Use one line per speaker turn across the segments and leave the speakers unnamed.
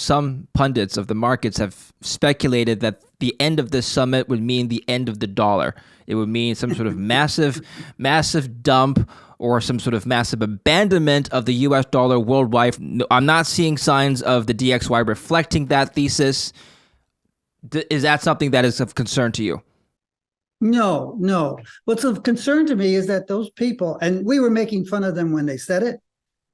some pundits of the markets have speculated that the end of this summit would mean the end of the dollar. It would mean some sort of massive dump or some sort of massive abandonment of the US dollar worldwide. I'm not seeing signs of the DXY reflecting that thesis. Is that something that is of concern to you?
No. What's of concern to me is that those people, and we were making fun of them when they said it,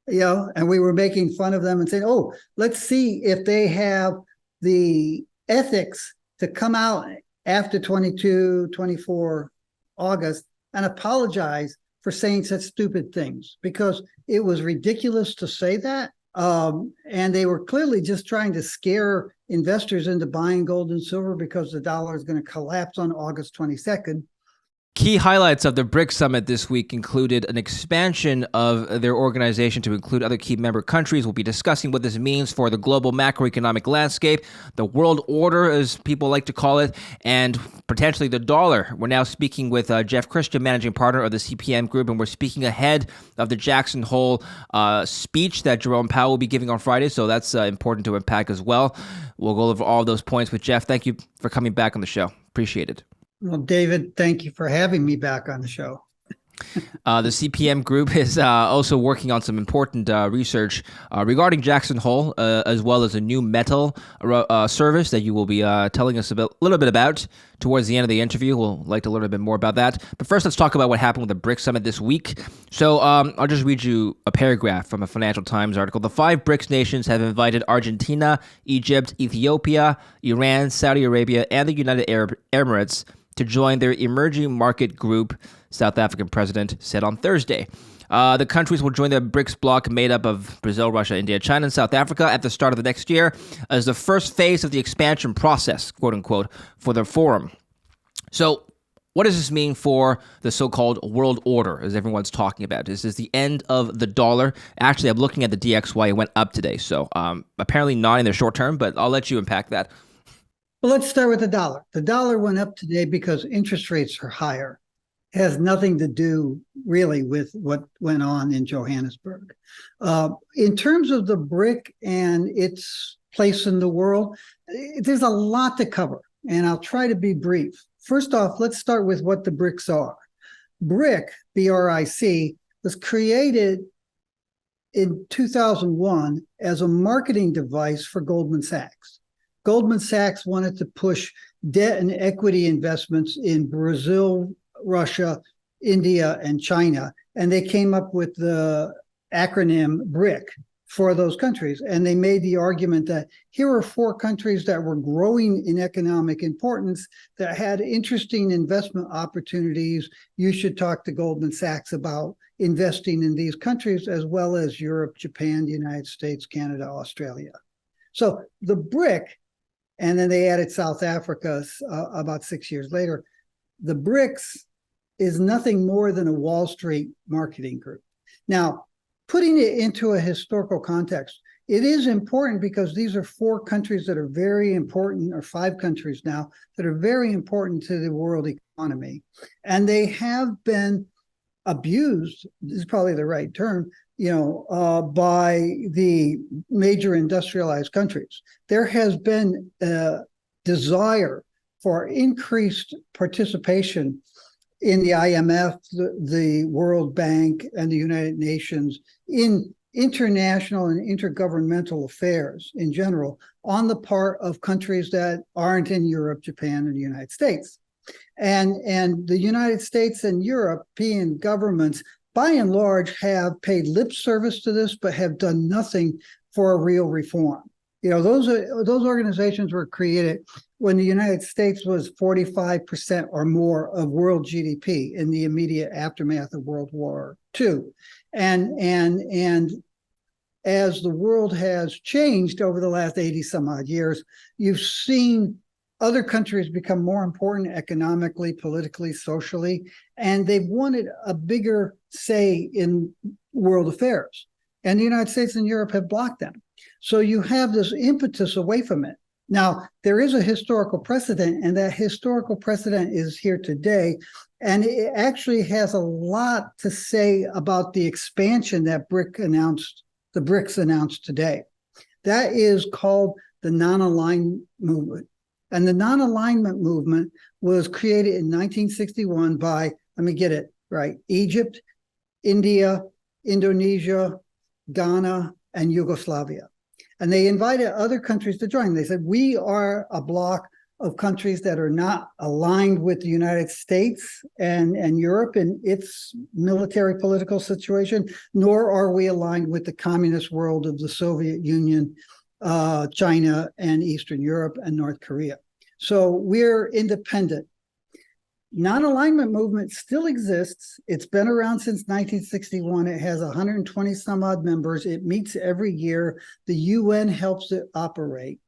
and we were making fun of them and saying, oh, let's see if they have the ethics to come out after 22, 24 August and apologize for saying such stupid things, because it was ridiculous to say that. And they were clearly just trying to scare investors into buying gold and silver because the dollar is going to collapse on August 22nd.
Key highlights of the BRICS Summit this week included an expansion of their organization to include other key member countries. We'll be discussing what this means for the global macroeconomic landscape, the world order, as people like to call it, and potentially the dollar. We're now speaking with Jeff Christian, managing partner of the CPM Group, and we're speaking ahead of the Jackson Hole speech that Jerome Powell will be giving on Friday, so that's important to unpack as well. We'll go over all those points with Jeff. Thank you for coming back on the show. Appreciate it.
Well, David, thank you for having me back on the show.
The CPM Group is also working on some important research regarding Jackson Hole, as well as a new metal service that you will be telling us a little bit about towards the end of the interview. We'll like to learn a bit more about that. But first, let's talk about what happened with the BRICS Summit this week. So I'll just read you a paragraph from a Financial Times article. The 5 BRICS nations have invited Argentina, Egypt, Ethiopia, Iran, Saudi Arabia, and the United Arab Emirates to join their emerging market group, South African president said on Thursday. The countries will join the BRICS bloc made up of Brazil, Russia, India, China, and South Africa at the start of the next year as the first phase of the expansion process, quote unquote, for the forum. So what does this mean for the so-called world order, as everyone's talking about? Is this the end of the dollar? Actually, I'm looking at the DXY. It went up today, so apparently not in the short term, but I'll let you unpack that.
Well, let's start with the dollar. The dollar went up today because interest rates are higher. It has nothing to do really with what went on in Johannesburg. In terms of the BRIC and its place in the world, there's a lot to cover, and I'll try to be brief. First off, let's start with what the BRICS are. BRIC, B-R-I-C, was created in 2001 as a marketing device for Goldman Sachs. Goldman Sachs wanted to push debt and equity investments in Brazil, Russia, India, and China. And they came up with the acronym BRIC for those countries. And they made the argument that here are 4 countries that were growing in economic importance, that had interesting investment opportunities. You should talk to Goldman Sachs about investing in these countries, as well as Europe, Japan, the United States, Canada, Australia. So the BRIC, and then they added South Africa about 6 years later. The BRICS is nothing more than a Wall Street marketing group. Now, putting it into a historical context, it is important because these are 4 countries that are very important, or 5 countries now, that are very important to the world economy. And they have been abused, this is probably the right term, by the major industrialized countries. There has been a desire for increased participation in the IMF, the World Bank, and the United Nations in international and intergovernmental affairs in general on the part of countries that aren't in Europe, Japan, and the United States. And the United States and European governments, by and large, have paid lip service to this, but have done nothing for a real reform. Those organizations were created when the United States was 45% or more of world GDP in the immediate aftermath of World War II. And as the world has changed over the last 80 some odd years, you've seen other countries become more important economically, politically, socially, and they've wanted a bigger say in world affairs. And the United States and Europe have blocked them. So you have this impetus away from it. Now, there is a historical precedent, and that historical precedent is here today. And it actually has a lot to say about the expansion that the BRICS announced today. That is called the non-aligned movement. And the non-alignment movement was created in 1961 by, let me get it right, Egypt, India, Indonesia, Ghana, and Yugoslavia. And they invited other countries to join. They said, we are a bloc of countries that are not aligned with the United States and Europe in its military political situation, nor are we aligned with the communist world of the Soviet Union, China, and Eastern Europe and North Korea. So we're independent. Non-alignment movement still exists. It's been around since 1961. It has 120 some odd members. It meets every year. The UN helps it operate.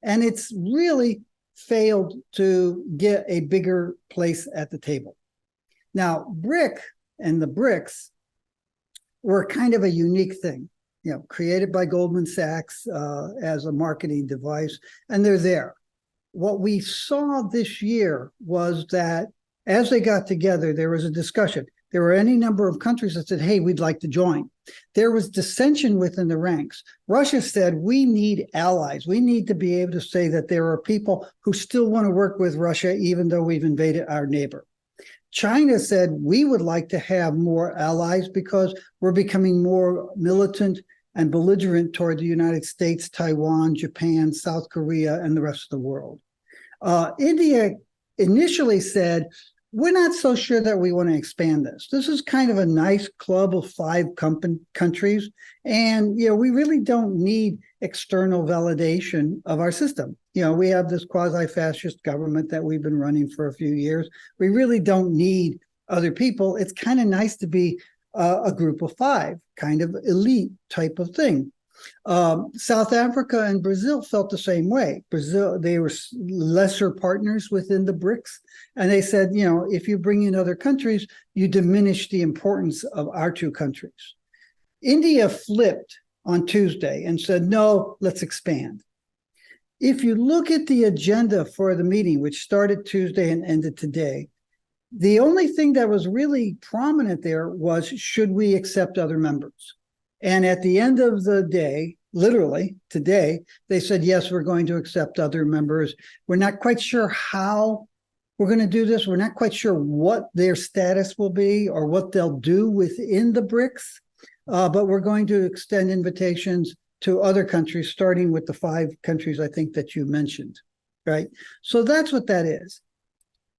And it's really failed to get a bigger place at the table. Now, BRIC and the BRICS were kind of a unique thing, created by Goldman Sachs as a marketing device, and they're there. What we saw this year was that as they got together, there was a discussion. There were any number of countries that said, hey, we'd like to join. There was dissension within the ranks. Russia said, we need allies. We need to be able to say that there are people who still want to work with Russia, even though we've invaded our neighbor. China said, we would like to have more allies because we're becoming more militant and belligerent toward the United States, Taiwan, Japan, South Korea, and the rest of the world. India initially said, we're not so sure that we want to expand this. This is kind of a nice club of 5 countries. And, we really don't need external validation of our system. We have this quasi-fascist government that we've been running for a few years. We really don't need other people. It's kind of nice to be a group of 5, kind of elite type of thing. South Africa and Brazil felt the same way. Brazil, they were lesser partners within the BRICS. And they said, if you bring in other countries, you diminish the importance of our 2 countries. India flipped on Tuesday and said, no, let's expand. If you look at the agenda for the meeting, which started Tuesday and ended today, the only thing that was really prominent there was, should we accept other members? And at the end of the day, literally today, they said, yes, we're going to accept other members. We're not quite sure how we're going to do this. We're not quite sure what their status will be or what they'll do within the BRICS, but we're going to extend invitations to other countries, starting with the 5 countries I think that you mentioned, right? So that's what that is.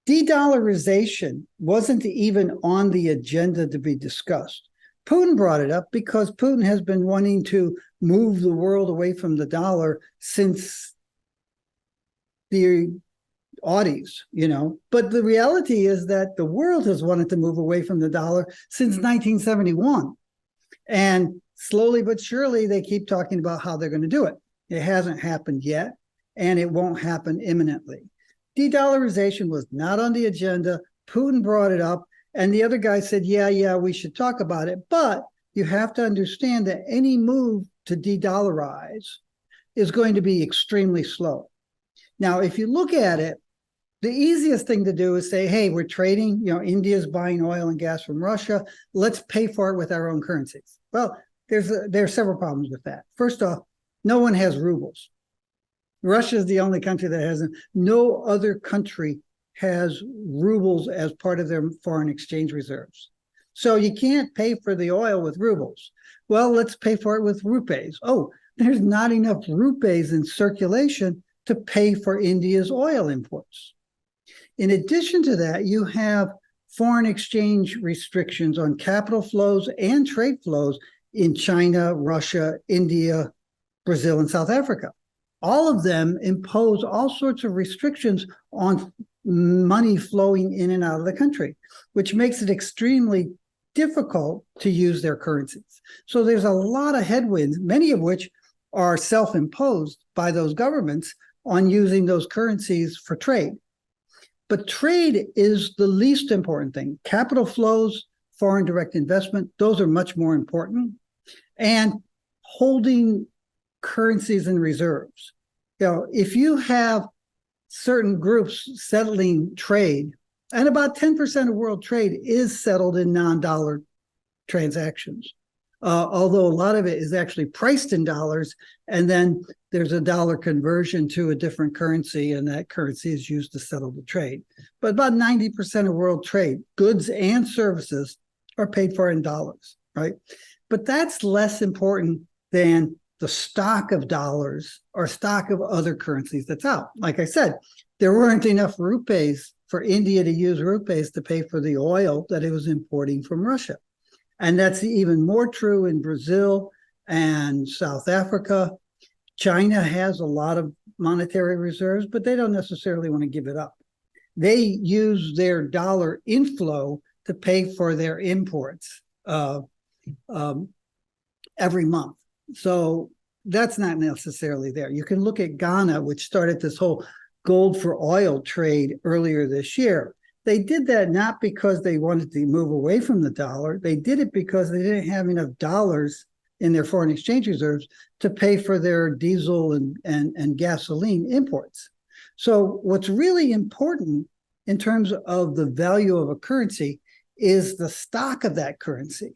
De-dollarization wasn't even on the agenda to be discussed. Putin brought it up because Putin has been wanting to move the world away from the dollar since the Audis, But the reality is that the world has wanted to move away from the dollar since 1971. And slowly but surely, they keep talking about how they're going to do it. It hasn't happened yet, and it won't happen imminently. De-dollarization was not on the agenda. Putin brought it up. And the other guy said, yeah, we should talk about it. But you have to understand that any move to de-dollarize is going to be extremely slow. Now, if you look at it, the easiest thing to do is say, hey, we're trading, India's buying oil and gas from Russia. Let's pay for it with our own currencies. Well, there are several problems with that. First off, no one has rubles. Russia is the only country that hasn't. No other country has rubles as part of their foreign exchange reserves. So you can't pay for the oil with rubles. Well, let's pay for it with rupees. Oh, there's not enough rupees in circulation to pay for India's oil imports. In addition to that, you have foreign exchange restrictions on capital flows and trade flows in China, Russia, India, Brazil, and South Africa. All of them impose all sorts of restrictions on money flowing in and out of the country, which makes it extremely difficult to use their currencies. So there's a lot of headwinds, many of which are self-imposed by those governments on using those currencies for trade. But trade is the least important thing. Capital flows, foreign direct investment, those are much more important. And holding currencies and reserves. If you have certain groups settling trade, and about 10% of world trade is settled in non-dollar transactions. although a lot of it is actually priced in dollars, and then there's a dollar conversion to a different currency, and that currency is used to settle the trade. But about 90% of world trade, goods and services, are paid for in dollars, right? But that's less important than the stock of dollars or stock of other currencies that's out. Like I said, there weren't enough rupees for India to use rupees to pay for the oil that it was importing from Russia. And that's even more true in Brazil and South Africa. China has a lot of monetary reserves, but they don't necessarily want to give it up. They use their dollar inflow to pay for their imports every month. So that's not necessarily there. You can look at Ghana, which started this whole gold for oil trade earlier this year. They did that not because they wanted to move away from the dollar. They did it because they didn't have enough dollars in their foreign exchange reserves to pay for their diesel and gasoline imports. So what's really important in terms of the value of a currency is the stock of that currency.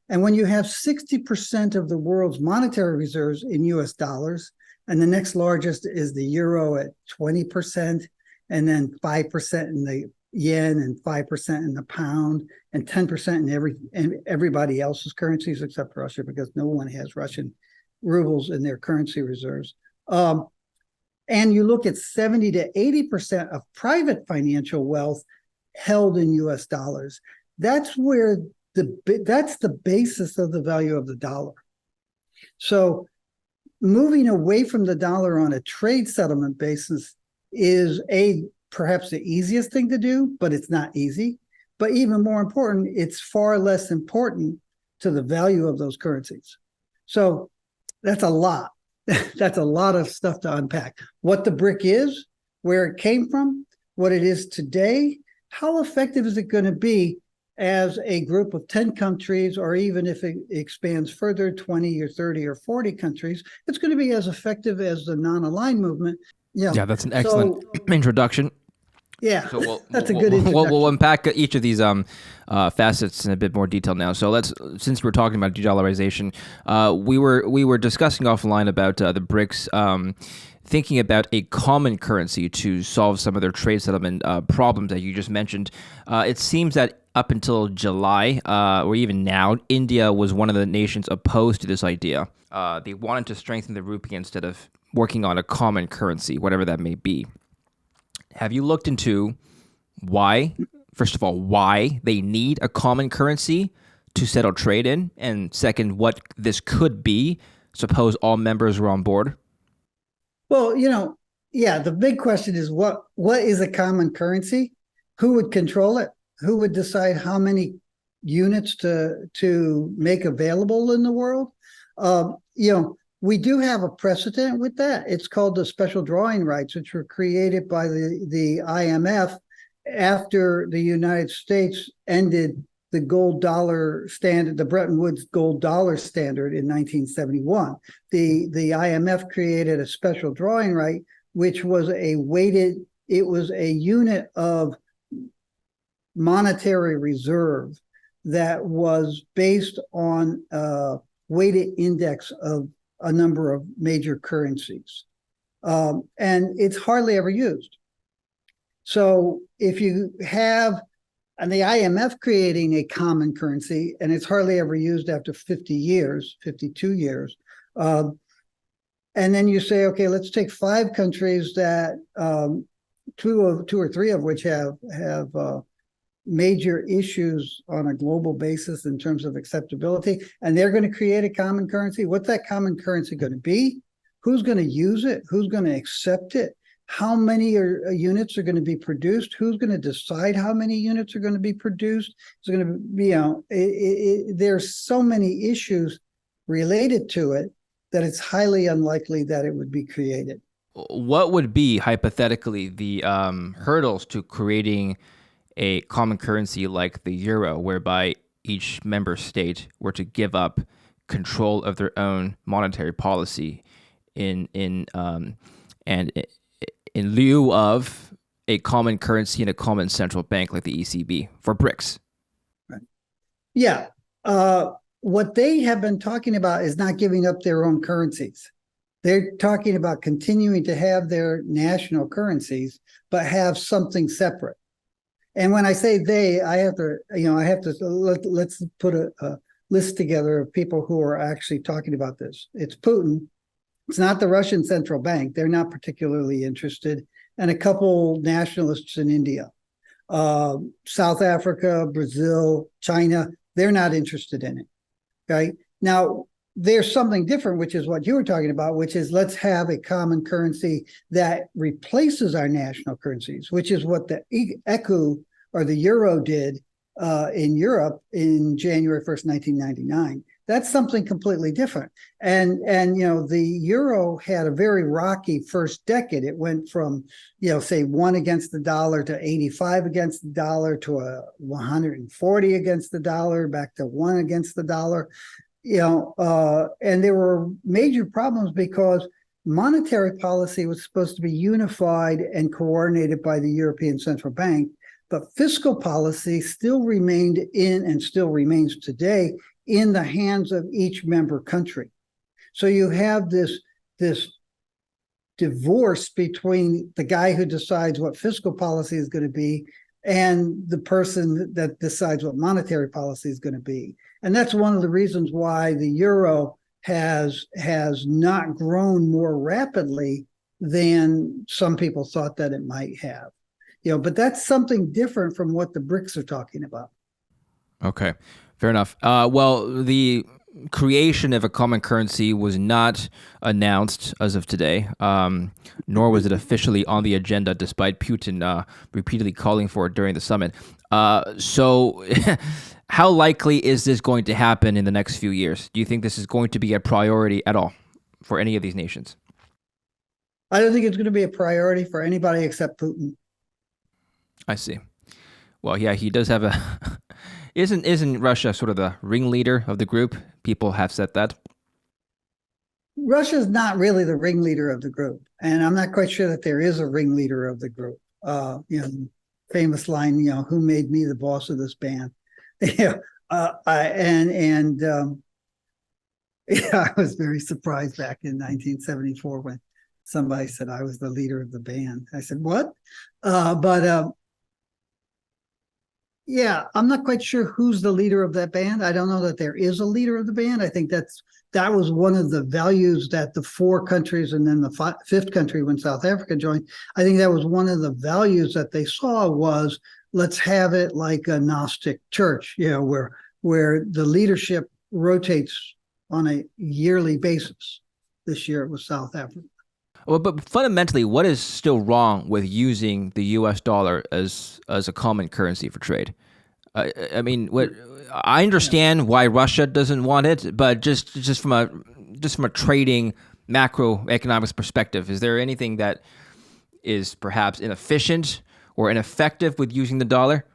And when you have 60% of the world's monetary reserves in US dollars, and the next largest is the euro at 20%, and then 5% in the yen and 5% in the pound and 10% in everybody else's currencies except Russia, because no one has Russian rubles in their currency reserves. And you look at 70 to 80% of private financial wealth held in US dollars. That's where that's the basis of the value of the dollar. So moving away from the dollar on a trade settlement basis is perhaps the easiest thing to do, but it's not easy. But even more important, it's far less important to the value of those currencies. So that's a lot. That's a lot of stuff to unpack. What the BRIC is, where it came from, what it is today, how effective is it going to be as a group of 10 countries, or even if it expands further, 20 or 30 or 40 countries, it's going to be as effective as the non-aligned movement.
Yeah, that's an excellent introduction.
Yeah,
so
that's a good introduction.
We'll unpack each of these facets in a bit more detail now. So since we're talking about de-dollarization, we were discussing offline about the BRICS thinking about a common currency to solve some of their trade settlement problems that you just mentioned. It seems that up until July, or even now, India was one of the nations opposed to this idea. They wanted to strengthen the rupee instead of working on a common currency, whatever that may be. Have you looked into why, first of all, why they need a common currency to settle trade in? And second, what this could be, suppose all members were on board?
Well, the big question is what is a common currency? Who would control it? Who would decide how many units to make available in the world? We do have a precedent with that. It's called the special drawing rights, which were created by the IMF after the United States ended the gold dollar standard, the Bretton Woods gold dollar standard in 1971. The IMF created a special drawing right, which was it was a unit of monetary reserve that was based on a weighted index of a number of major currencies. And it's hardly ever used. So if you have, and the IMF creating a common currency, and it's hardly ever used after 50 years, 52 years. And then you say, okay, let's take 5 countries that two or three of which have major issues on a global basis in terms of acceptability, and they're going to create a common currency. What's that common currency going to be? Who's going to use it? Who's going to accept it? How many units are going to be produced? Who's going to decide how many units are going to be produced? It's going to be, there's so many issues related to it that it's highly unlikely that it would be created.
What would be, hypothetically, the hurdles to creating a common currency like the euro, whereby each member state were to give up control of their own monetary policy in lieu of a common currency and a common central bank like the ECB for BRICS?
Right. Yeah. what they have been talking about is not giving up their own currencies. They're talking about continuing to have their national currencies, but have something separate. And when I say they, I have to, let's put a list together of people who are actually talking about this. It's Putin. It's not the Russian central bank. They're not particularly interested. And a couple nationalists in India. South Africa, Brazil, China, they're not interested in it. Okay. Now, there's something different, which is what you were talking about, which is let's have a common currency that replaces our national currencies, which is what the ECU or the euro did in Europe in January 1st, 1999. That's something completely different. And the euro had a very rocky first decade. It went from, say 1 against the dollar to 85 against the dollar to 140 against the dollar, back to 1 against the dollar. And there were major problems because monetary policy was supposed to be unified and coordinated by the European Central Bank, but fiscal policy still remained in and still remains today in the hands of each member country. So you have this divorce between the guy who decides what fiscal policy is going to be and the person that decides what monetary policy is going to be. And that's one of the reasons why the euro has not grown more rapidly than some people thought that it might have. But that's something different from what the BRICS are talking about.
Okay, fair enough. Well, the creation of a common currency was not announced as of today, nor was it officially on the agenda, despite Putin repeatedly calling for it during the summit. So how likely is this going to happen in the next few years? Do you think this is going to be a priority at all for any of these nations?
I don't think it's going to be a priority for anybody except Putin.
I see. Well, yeah, he does have a... Isn't Russia sort of the ringleader of the group? People have said that.
Russia's not really the ringleader of the group, and I'm not quite sure that there is a ringleader of the group. Famous line, who made me the boss of this band? I was very surprised back in 1974 when somebody said I was the leader of the band. I said, what? Yeah, I'm not quite sure who's the leader of that band. I don't know that there is a leader of the band. I think that was one of the values that the 4 countries and then the 5th country when South Africa joined. I think that was one of the values that they saw was let's have it like a Gnostic church, where the leadership rotates on a yearly basis. This year it was South Africa.
Well, but fundamentally, what is still wrong with using the U.S. dollar as a common currency for trade? I mean, I understand why Russia doesn't want it, but just from a trading macroeconomics perspective, is there anything that is perhaps inefficient or ineffective with using the dollar?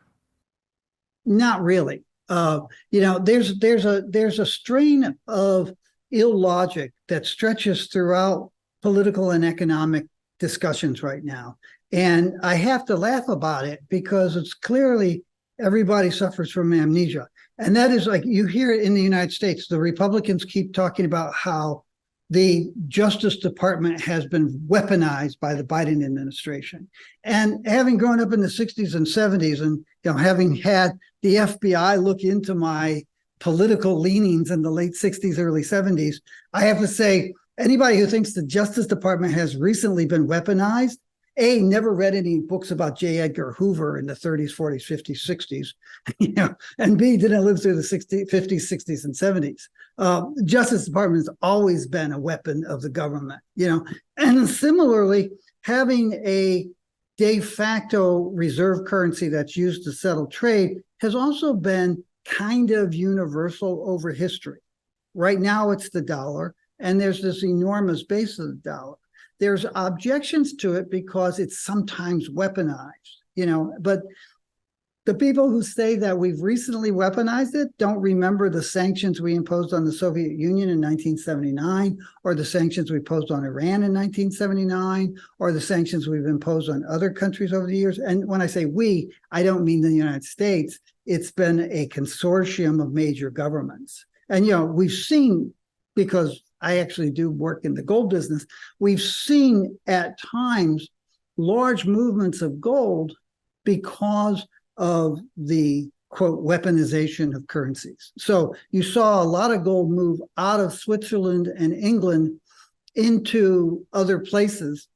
Not really. There's a strain of illogic that stretches throughout political and economic discussions right now. And I have to laugh about it because it's clearly everybody suffers from amnesia. And that is like you hear it in the United States. The Republicans keep talking about how the Justice Department has been weaponized by the Biden administration. And having grown up in the 60s and 70s and having had the FBI look into my political leanings in the late 60s, early 70s, I have to say, anybody who thinks the Justice Department has recently been weaponized, A, never read any books about J. Edgar Hoover in the 30s, 40s, 50s, 60s, and B, didn't live through the 50s, 60s, and 70s. Justice Department has always been a weapon of the government, And similarly, having a de facto reserve currency that's used to settle trade has also been kind of universal over history. Right now, it's the dollar. And there's this enormous base of the dollar. There's objections to it because it's sometimes weaponized, but the people who say that we've recently weaponized it don't remember the sanctions we imposed on the Soviet Union in 1979, or the sanctions we imposed on Iran in 1979, or the sanctions we've imposed on other countries over the years. And when I say we, I don't mean the United States. It's been a consortium of major governments. And, we've seen, because I actually do work in the gold business, we've seen at times large movements of gold because of the quote weaponization of currencies. So you saw a lot of gold move out of Switzerland and England into other places,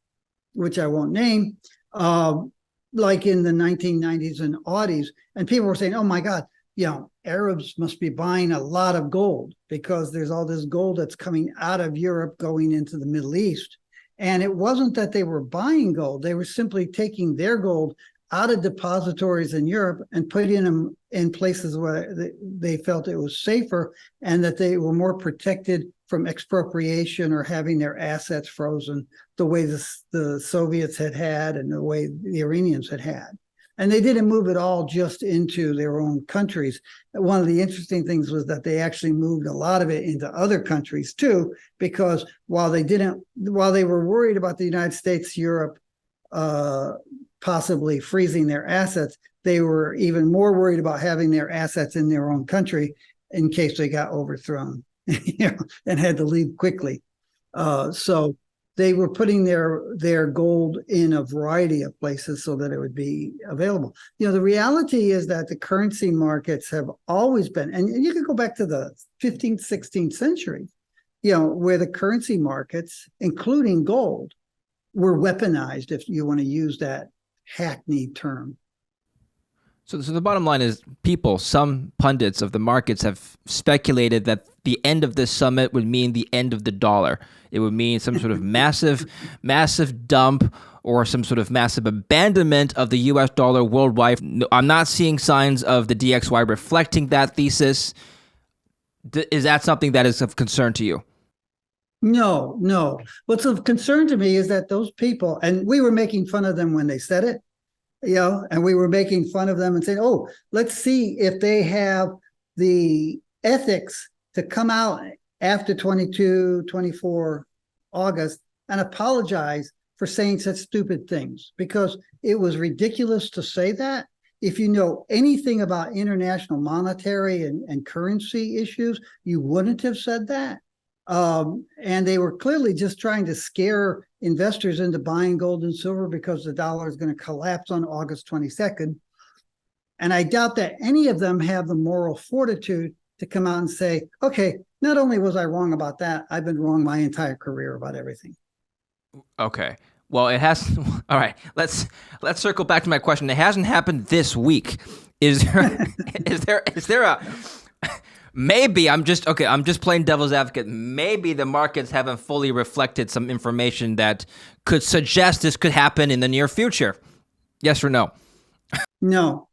which I won't name, like in the 1990s and aughties. And people were saying, oh my God, Arabs must be buying a lot of gold because there's all this gold that's coming out of Europe going into the Middle East. And it wasn't that they were buying gold. They were simply taking their gold out of depositories in Europe and putting them in places where they felt it was safer and that they were more protected from expropriation or having their assets frozen the way the Soviets had and the way the Iranians had. And they didn't move it all just into their own countries. One of the interesting things was that they actually moved a lot of it into other countries too, because while they were worried about the United States, Europe, possibly freezing their assets, they were even more worried about having their assets in their own country in case they got overthrown, and had to leave quickly. So they were putting their gold in a variety of places so that it would be available. The reality is that the currency markets have always been, and you could go back to the 15th, 16th century, where the currency markets, including gold, were weaponized, if you want to use that hackneyed term.
So the bottom line is some pundits of the markets have speculated that the end of this summit would mean the end of the dollar. It would mean some sort of massive dump or some sort of massive abandonment of the US dollar worldwide. I'm not seeing signs of the DXY reflecting that thesis. Is that something that is of concern to you?
No. What's of concern to me is that those people, and we were making fun of them when they said it, and we were making fun of them and saying, oh, let's see if they have the ethics to come out after 22, 24 August and apologize for saying such stupid things, because it was ridiculous to say that. If you know anything about international monetary and currency issues, you wouldn't have said that. And they were clearly just trying to scare investors into buying gold and silver because the dollar is going to collapse on August 22nd. And I doubt that any of them have the moral fortitude to come out and say, okay, not only was I wrong about that, I've been wrong my entire career about everything.
Okay. Well, it has. All right. Let's circle back to my question. It hasn't happened this week. Is there a maybe I'm just playing devil's advocate. Maybe the markets haven't fully reflected some information that could suggest this could happen in the near future. Yes or no?
No.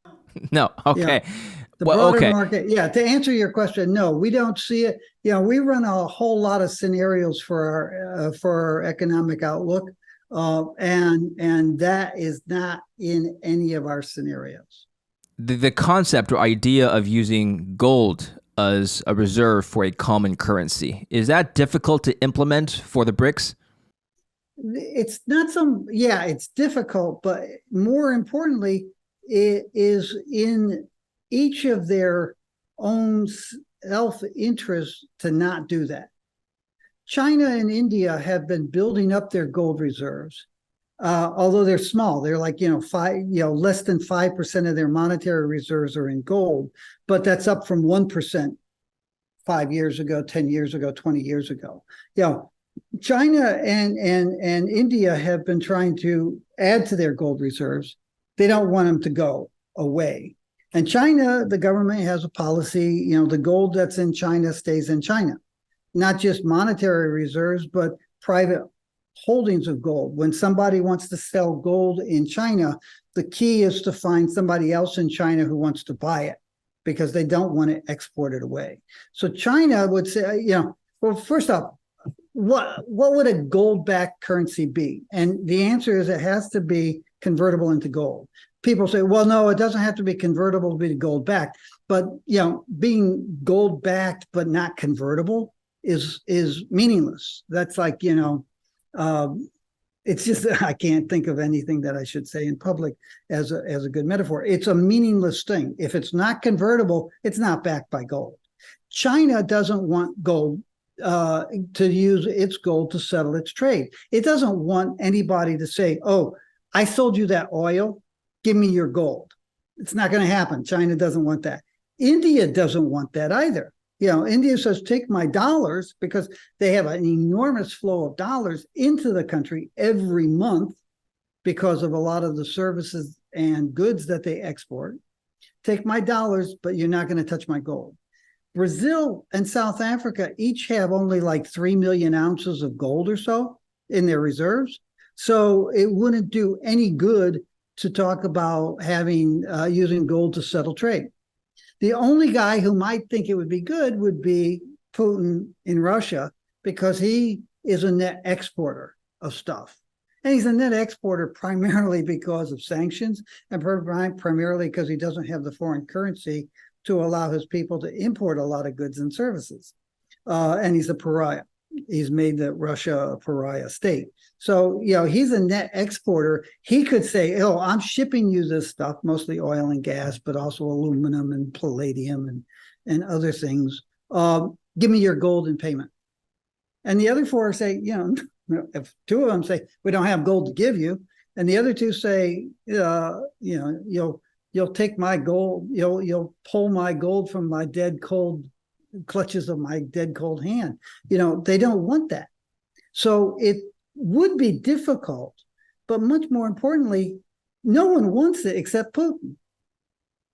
No. Okay.
Yeah. The broader market, to answer your question, no, we don't see it. We run a whole lot of scenarios for our economic outlook, and that is not in any of our scenarios.
The concept or idea of using gold as a reserve for a common currency, is that difficult to implement for the BRICS?
It's not it's difficult, but more importantly, it is in each of their own self-interest to not do that. China and India have been building up their gold reserves, although they're small. They're like less than 5% of their monetary reserves are in gold, but that's up from 1% 5 years ago, 10 years ago, 20 years ago. China and India have been trying to add to their gold reserves. They don't want them to go away. And China, the government has a policy, the gold that's in China stays in China, not just monetary reserves, but private holdings of gold. When somebody wants to sell gold in China, the key is to find somebody else in China who wants to buy it because they don't want to export it away. So China would say, well, first off, what would a gold-backed currency be? And the answer is it has to be convertible into gold. People say, well, no, it doesn't have to be convertible to be gold-backed. But, being gold-backed but not convertible is meaningless. That's like, it's just, I can't think of anything that I should say in public as a good metaphor. It's a meaningless thing. If it's not convertible, it's not backed by gold. China doesn't want gold to use its gold to settle its trade. It doesn't want anybody to say, "Oh, I sold you that oil. Give me your gold." It's not going to happen. China doesn't want that. India doesn't want that either. India says, "Take my dollars," because they have an enormous flow of dollars into the country every month because of a lot of the services and goods that they export. Take my dollars, but you're not going to touch my gold. Brazil and South Africa each have only like 3 million ounces of gold or so in their reserves. So it wouldn't do any good to talk about having using gold to settle trade. The only guy who might think it would be good would be Putin in Russia, because he is a net exporter of stuff. And he's a net exporter primarily because of sanctions, and primarily because he doesn't have the foreign currency to allow his people to import a lot of goods and services. And he's a pariah. He's made the Russia a pariah state. So, he's a net exporter. He could say, "Oh, I'm shipping you this stuff, mostly oil and gas, but also aluminum and palladium and other things. Give me your gold in payment." And the other four say, if two of them say, "We don't have gold to give you," and the other two say, you'll take my gold, you'll pull my gold from my dead cold clutches of my dead cold hand. They don't want that. So it would be difficult, but much more importantly, no one wants it except Putin.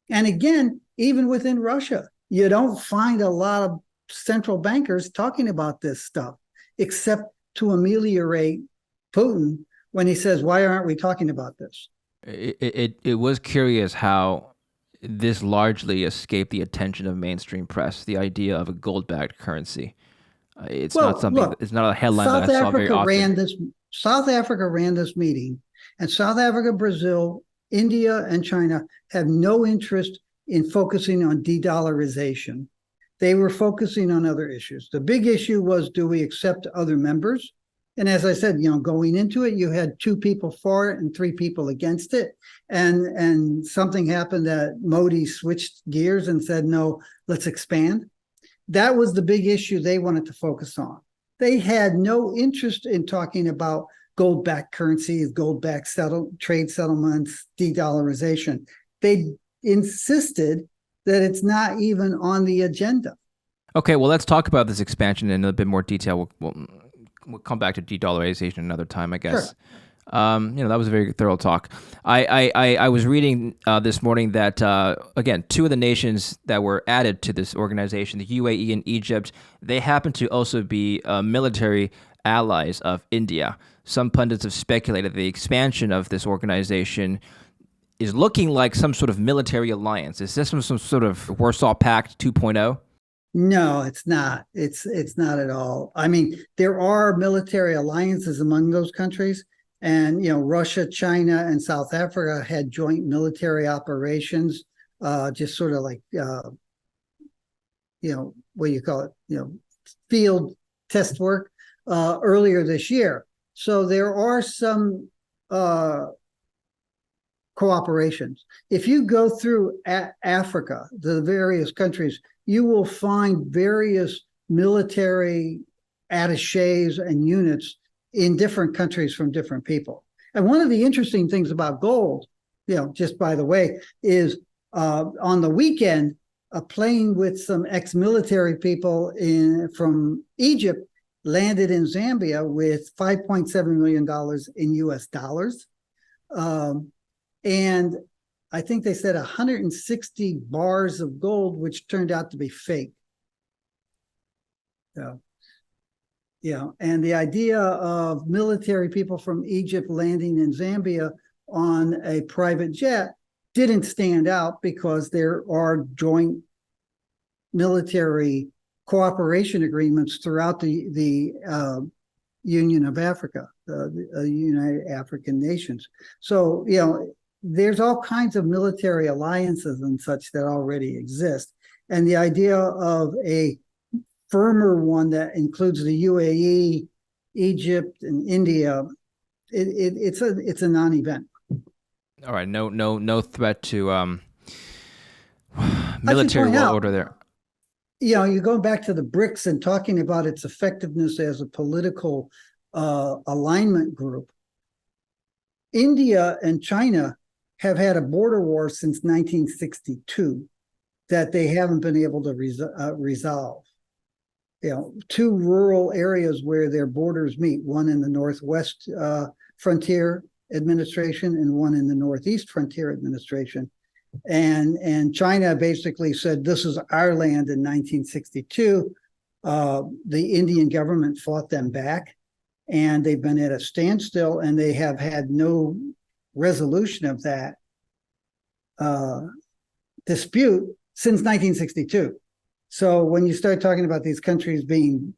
And again, even within Russia, you don't find a lot of central bankers talking about this stuff, except to ameliorate Putin when he says, "Why aren't we talking about this?"
It was curious how this largely escaped the attention of mainstream press. The idea of a gold-backed currency. It's not
Well,
something.
look,
It's not a headline that
South
I saw very
Africa
often.
ran this. South Africa ran this meeting, and South Africa, Brazil, India, and China have no interest in focusing on de-dollarization. They were focusing on other issues. The big issue was, do we accept other members? And as I said, going into it, you had 2 people for it and 3 people against it. And something happened that Modi switched gears and said, "No, let's expand." That was the big issue they wanted to focus on. They had no interest in talking about gold-backed currencies, gold-backed trade settlements, de-dollarization. They insisted that it's not even on the agenda.
Okay, well, let's talk about this expansion in a bit more detail. We'll come back to de-dollarization another time, I guess.
Sure.
That was a very thorough talk. I was reading this morning that, again, 2 of the nations that were added to this organization, the UAE and Egypt, they happen to also be military allies of India. Some pundits have speculated the expansion of this organization is looking like some sort of military alliance. Is this some sort of Warsaw Pact 2.0?
No, it's not. It's not at all. I mean, there are military alliances among those countries, and Russia, China, and South Africa had joint military operations, just sort of like what do you call it? Field test work earlier this year. So there are some cooperations. If you go through Africa, the various countries, you will find various military attaches and units in different countries from different people. And one of the interesting things about gold, just by the way, is on the weekend, a plane with some ex-military people from Egypt landed in Zambia with $5.7 million in US dollars. And I think they said 160 bars of gold, which turned out to be fake. So, and the idea of military people from Egypt landing in Zambia on a private jet didn't stand out because there are joint military cooperation agreements throughout the Union of Africa, the United African Nations. So, there's all kinds of military alliances and such that already exist. And the idea of a firmer one that includes the UAE, Egypt, and India, it's a non-event.
All right, no threat to military world order there.
you're going back to the BRICS and talking about its effectiveness as a political alignment group. India and China have had a border war since 1962 that they haven't been able to resolve. Two rural areas where their borders meet, one in the Northwest Frontier Administration and one in the Northeast Frontier Administration. And China basically said, this is our land in 1962. The Indian government fought them back, and they've been at a standstill, and they have had no resolution of that dispute since 1962. So when you start talking about these countries being,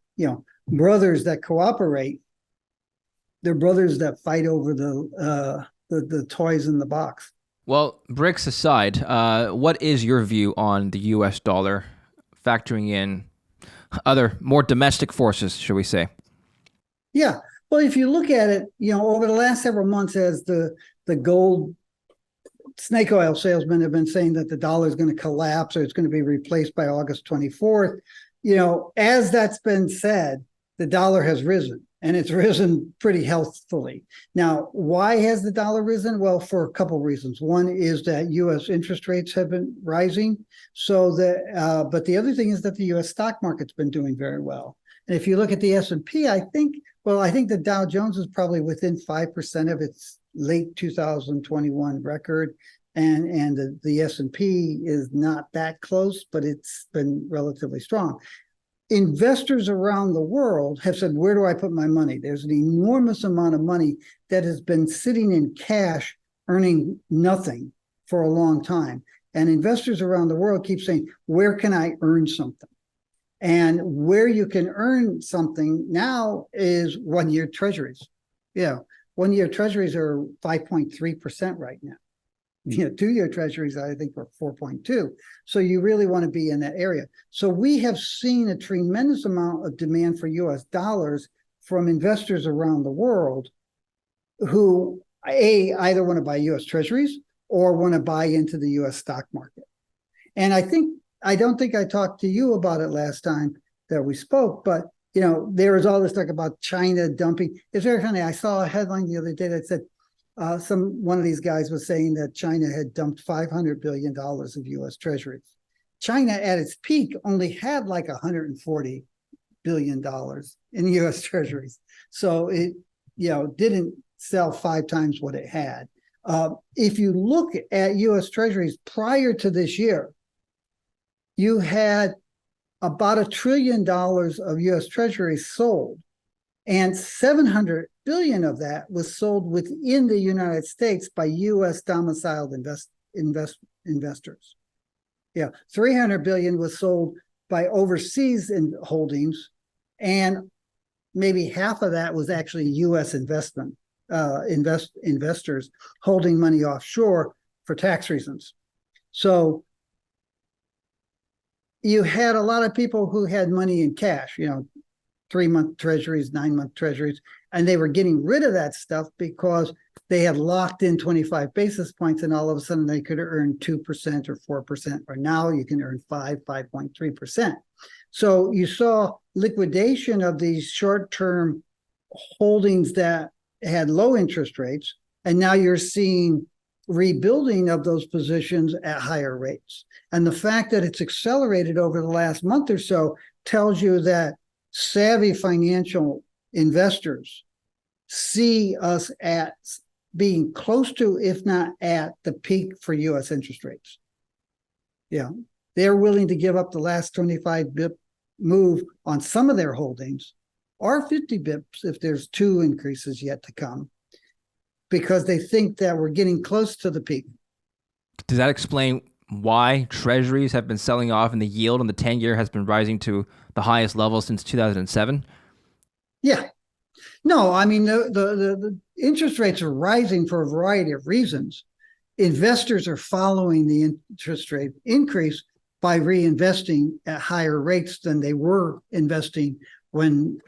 brothers that cooperate, they're brothers that fight over the toys in the box.
Well, BRICS aside, what is your view on the U.S. dollar, factoring in other more domestic forces, shall we say?
Yeah. Well, if you look at it, over the last several months, as the gold snake oil salesmen have been saying that the dollar is going to collapse or it's going to be replaced by August 24th, as that's been said, the dollar has risen, and it's risen pretty healthfully. Now, why has the dollar risen? Well, for a couple of reasons. One is that U.S. interest rates have been rising, but the other thing is that the U.S. stock market's been doing very well. And if you look at the S&P, I think the Dow Jones is probably within 5% of its late 2021 record, and the S&P is not that close, but it's been relatively strong. Investors around the world have said, where do I put my money? There's an enormous amount of money that has been sitting in cash, earning nothing for a long time. And investors around the world keep saying, where can I earn something? And where you can earn something now is 1-year treasuries. Yeah, 1-year treasuries are 5.3% right now. 2-year treasuries, I think, are 4.2. So you really want to be in that area. So we have seen a tremendous amount of demand for US dollars from investors around the world who either want to buy US treasuries or want to buy into the US stock market. And I don't think I talked to you about it last time that we spoke, but there was all this talk about China dumping. It's very funny. I saw a headline the other day that said one of these guys was saying that China had dumped $500 billion of U.S. treasuries. China at its peak only had like $140 billion in U.S. treasuries. So it, didn't sell 5 times what it had. If you look at U.S. treasuries prior to this year, you had about $1 trillion of U.S. treasuries sold, and 700 billion of that was sold within the United States by U.S. domiciled investors. Yeah, 300 billion was sold by overseas holdings, and maybe half of that was actually U.S. investors holding money offshore for tax reasons. So you had a lot of people who had money in cash, 3-month treasuries, 9-month treasuries, and they were getting rid of that stuff because they had locked in 25 basis points, and all of a sudden they could earn 2% or 4%, or now you can earn 5.3%. So you saw liquidation of these short-term holdings that had low interest rates, and now you're seeing rebuilding of those positions at higher rates. And the fact that it's accelerated over the last month or so tells you that savvy financial investors see us at being close to, if not at, the peak for U.S. interest rates. Yeah, they're willing to give up the last 25 bip move on some of their holdings, or 50 bips if there's 2 increases yet to come, because they think that we're getting close to the peak.
Does that explain why treasuries have been selling off and the yield on the 10-year has been rising to the highest level since 2007?
Yeah. No, I mean, the interest rates are rising for a variety of reasons. Investors are following the interest rate increase by reinvesting at higher rates than they were investing when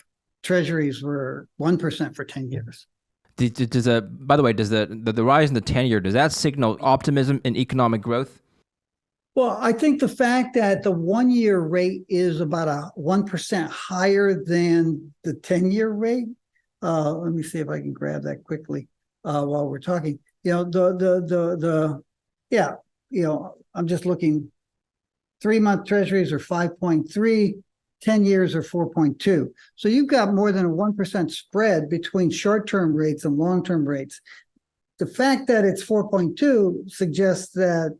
treasuries were 1% for 10 years.
By the way, does the rise in the 10-year, does that signal optimism in economic growth?
Well, I think the fact that the 1 year rate is about a 1% higher than the 10-year rate. Let me see if I can grab that quickly while we're talking. Yeah, I'm just looking. 3-month treasuries are 5.3, 10 years are 4.2. So you've got more than a 1% spread between short-term rates and long-term rates. The fact that it's 4.2 suggests that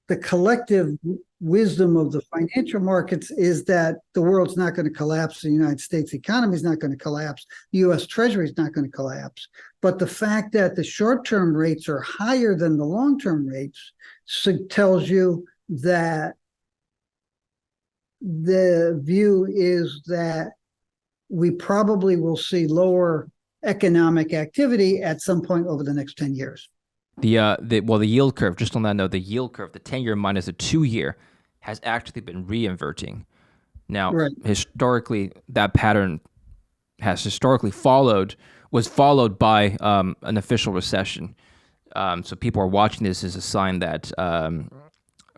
the collective wisdom of the financial markets is that the world's not going to collapse. The United States economy is not going to collapse. The U.S. Treasury is not going to collapse. But the fact that the short-term rates are higher than the long-term rates tells you that the view is that we probably will see lower economic activity at some point over the next 10 years.
The yield curve, just on that note, the yield curve, the 10-year minus the 2-year, has actually been re-inverting. Now,
Right.
Historically, that pattern was followed by an official recession. So people are watching this as a sign that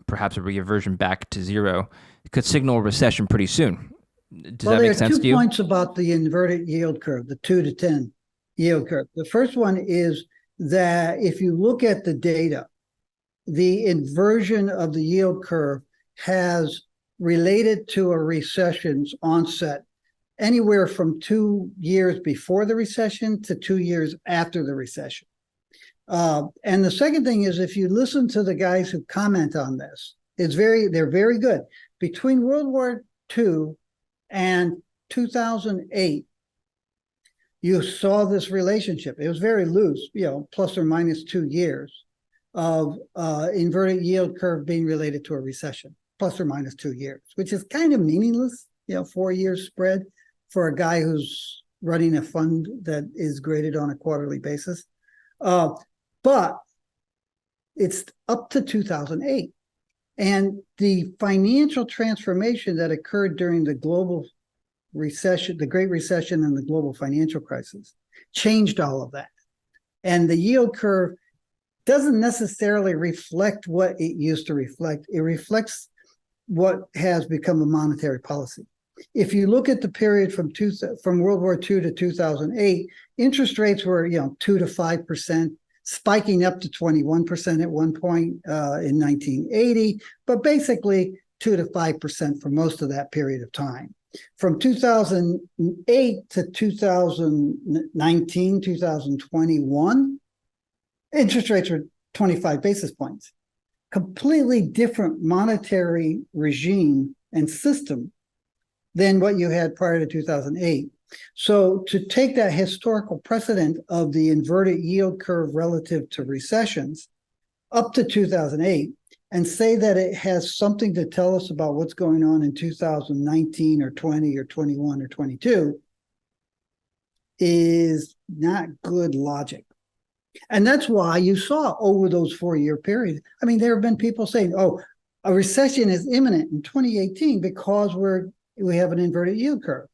perhaps a re-inversion back to zero could signal a recession pretty soon. Does that make sense to you?
There are 2 points about the inverted yield curve, the 2 to 10 yield curve. The first one is that if you look at the data, the inversion of the yield curve has related to a recession's onset anywhere from 2 years before the recession to 2 years after the recession. And the second thing is, if you listen to the guys who comment on this, they're very good. Between World War II and 2008, you saw this relationship. It was very loose, plus or minus 2 years of inverted yield curve being related to a recession, plus or minus 2 years, which is kind of meaningless, 4 years spread for a guy who's running a fund that is graded on a quarterly basis. But it's up to 2008. And the financial transformation that occurred during the global recession, the Great Recession and the global financial crisis, changed all of that. And the yield curve doesn't necessarily reflect what it used to reflect. It reflects what has become a monetary policy. If you look at the period from World War II to 2008, interest rates were 2 to 5%, spiking up to 21% at one point in 1980, but basically 2 to 5% for most of that period of time. From 2008 to 2019, 2021, interest rates were 25 basis points. Completely different monetary regime and system than what you had prior to 2008. So to take that historical precedent of the inverted yield curve relative to recessions up to 2008 and say that it has something to tell us about what's going on in 2019 or 20 or 21 or 22 is not good logic. And that's why you saw over those 4-year periods. I mean, there have been people saying, oh, a recession is imminent in 2018 because we have an inverted yield curve.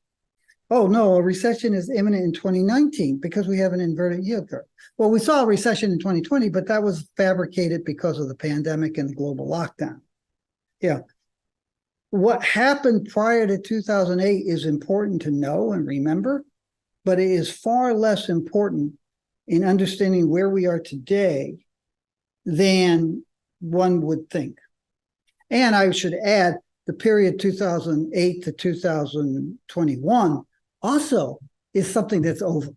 Oh, no, a recession is imminent in 2019 because we have an inverted yield curve. Well, we saw a recession in 2020, but that was fabricated because of the pandemic and the global lockdown. Yeah. What happened prior to 2008 is important to know and remember, but it is far less important in understanding where we are today than one would think. And I should add, the period 2008 to 2021 also is something that's over.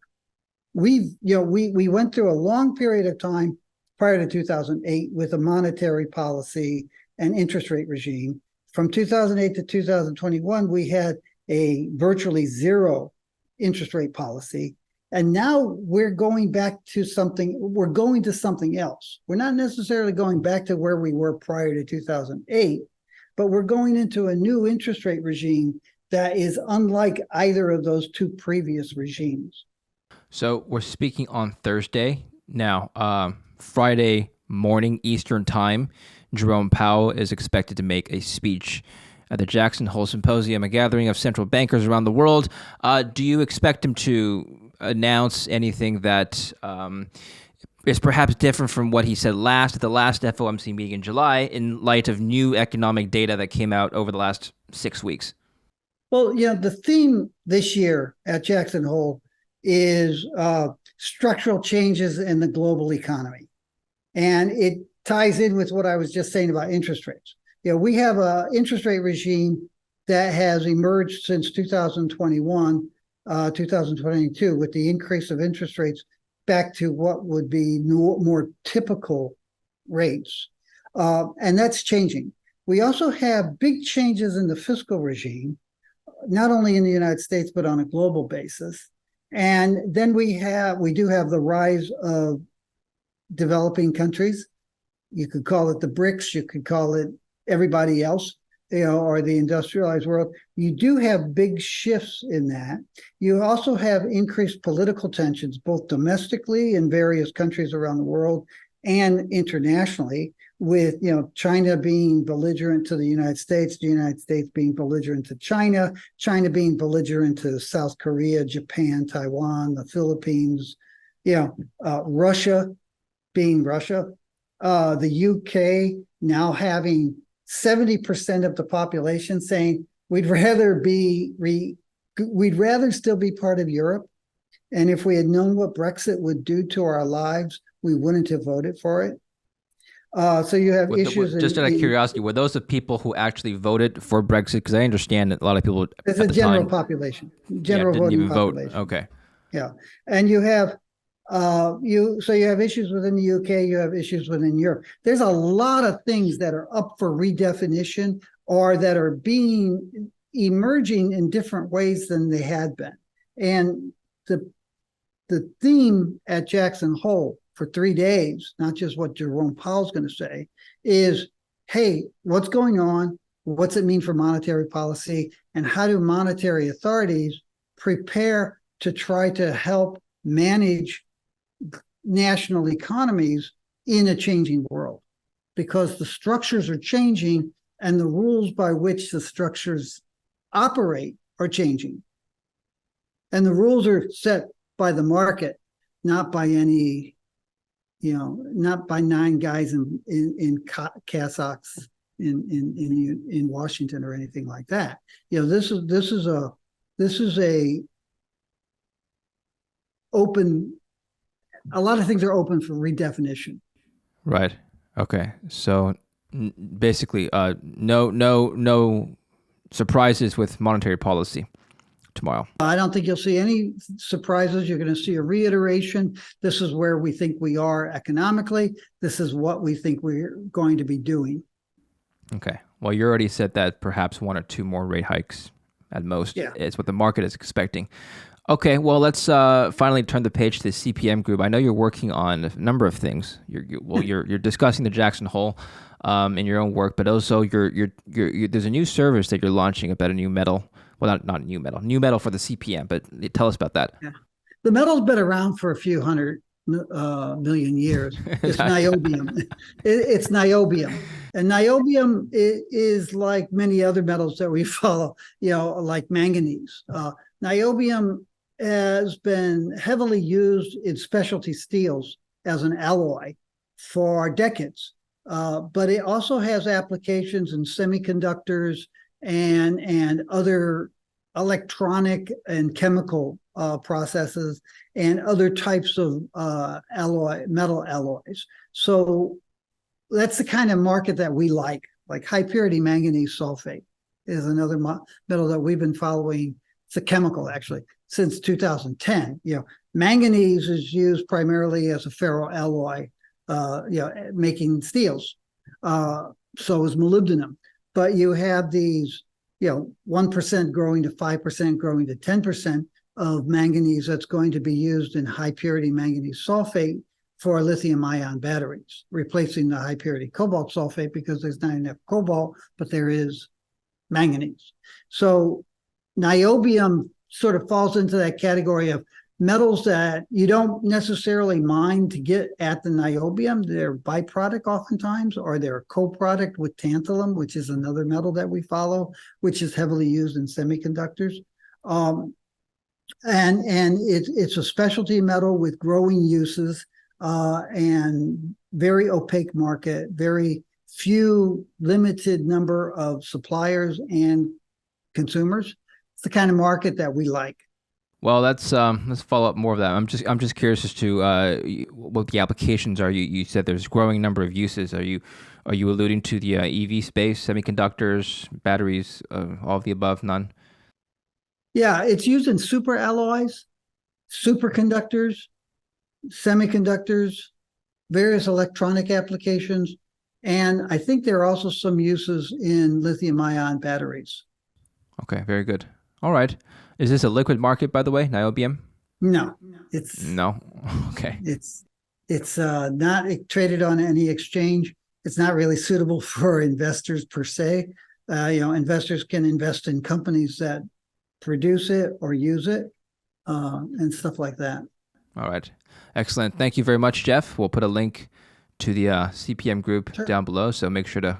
We went through a long period of time prior to 2008 with a monetary policy and interest rate regime. From 2008 to 2021, we had a virtually zero interest rate policy. And now we're going to something else. We're not necessarily going back to where we were prior to 2008, but we're going into a new interest rate regime that is unlike either of those two previous regimes.
So we're speaking on Thursday. Now, Friday morning Eastern time, Jerome Powell is expected to make a speech at the Jackson Hole Symposium, a gathering of central bankers around the world. Do you expect him to announce anything that is perhaps different from what he said last at the last FOMC meeting in July in light of new economic data that came out over the last 6 weeks?
Well, the theme this year at Jackson Hole is structural changes in the global economy. And it ties in with what I was just saying about interest rates. We have an interest rate regime that has emerged since 2021, 2022, with the increase of interest rates back to what would be more typical rates. And that's changing. We also have big changes in the fiscal regime, not only in the United States, but on a global basis. And then we do have the rise of developing countries. You could call it the BRICS, you could call it everybody else, or the industrialized world. You do have big shifts in that. You also have increased political tensions, both domestically in various countries around the world and internationally, with China being belligerent to the United States being belligerent to China being belligerent to South Korea, Japan, Taiwan, the Philippines, Russia being Russia, the UK now having 70% of the population saying we'd rather still be part of Europe, and if we had known what Brexit would do to our lives, we wouldn't have voted for it. So you have issues.
Just out of curiosity, were those the people who actually voted for Brexit? Because I understand that a lot of people
it's a general population,
didn't
voting
even
population.
vote. Okay.
Yeah, and you have you have issues within the UK, you have issues within Europe. There's a lot of things that are up for redefinition or that are emerging in different ways than they had been. And the theme at Jackson Hole for 3 days, not just what Jerome Powell's going to say, is, hey, what's going on? What's it mean for monetary policy? And how do monetary authorities prepare to try to help manage national economies in a changing world? Because the structures are changing and the rules by which the structures operate are changing. And the rules are set by the market, not by any, not by 9 guys in cassocks in Washington or anything like that. This is a open. A lot of things are open for redefinition.
Right. Okay. So basically, no surprises with monetary policy tomorrow.
I don't think you'll see any surprises. You're going to see a reiteration. This is where we think we are economically. This is what we think we're going to be doing.
Okay. Well, you already said that perhaps 1 or 2 more rate hikes at most is what the market is expecting. Okay, well, let's finally turn the page to the CPM Group. I know you're working on a number of things. You're discussing the Jackson Hole in your own work, but also there's a new service that you're launching about a new metal. Well, not new metal for the CPM. But tell us about that.
Yeah. The metal's been around for a few hundred million years. It's niobium. It's niobium, and niobium is like many other metals that we follow. Like manganese. Niobium has been heavily used in specialty steels as an alloy for decades, but it also has applications in semiconductors and other electronic and chemical processes and other types of metal alloys. So that's the kind of market that we like high purity manganese sulfate is another metal that we've been following. It's a chemical, actually, since 2010. Manganese is used primarily as a ferroalloy, making steels. So is molybdenum. But you have these, 1% growing to 5%, growing to 10% of manganese that's going to be used in high purity manganese sulfate for lithium ion batteries, replacing the high purity cobalt sulfate because there's not enough cobalt, but there is manganese. So niobium sort of falls into that category of metals that you don't necessarily mine to get at the niobium. They're byproduct oftentimes, or they're a co-product with tantalum, which is another metal that we follow, which is heavily used in semiconductors. And it's a specialty metal with growing uses. and very opaque market, very few limited number of suppliers and consumers. It's the kind of market that we like.
Well, let's follow up more of that. I'm just curious as to what the applications are. You said there's growing number of uses. Are you alluding to the EV space, semiconductors, batteries, all of the above? None.
Yeah, it's used in super alloys, superconductors, semiconductors, various electronic applications, and I think there are also some uses in lithium-ion batteries.
Okay, very good. All right. Is this a liquid market, by the way, niobium?
No, it's
No. Okay.
it's it's not traded on any exchange. It's not really suitable for investors per se. Investors can invest in companies that produce it or use it, and stuff like that.
All right. Excellent. Thank you very much, Jeff. We'll put a link to the CPM Group
Sure.
down below, so make sure to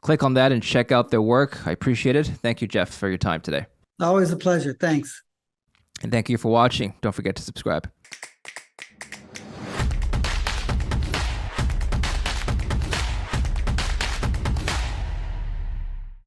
click on that and check out their work. I appreciate it. Thank you, Jeff, for your time today.
Always a pleasure. Thanks.
And thank you for watching. Don't forget to subscribe.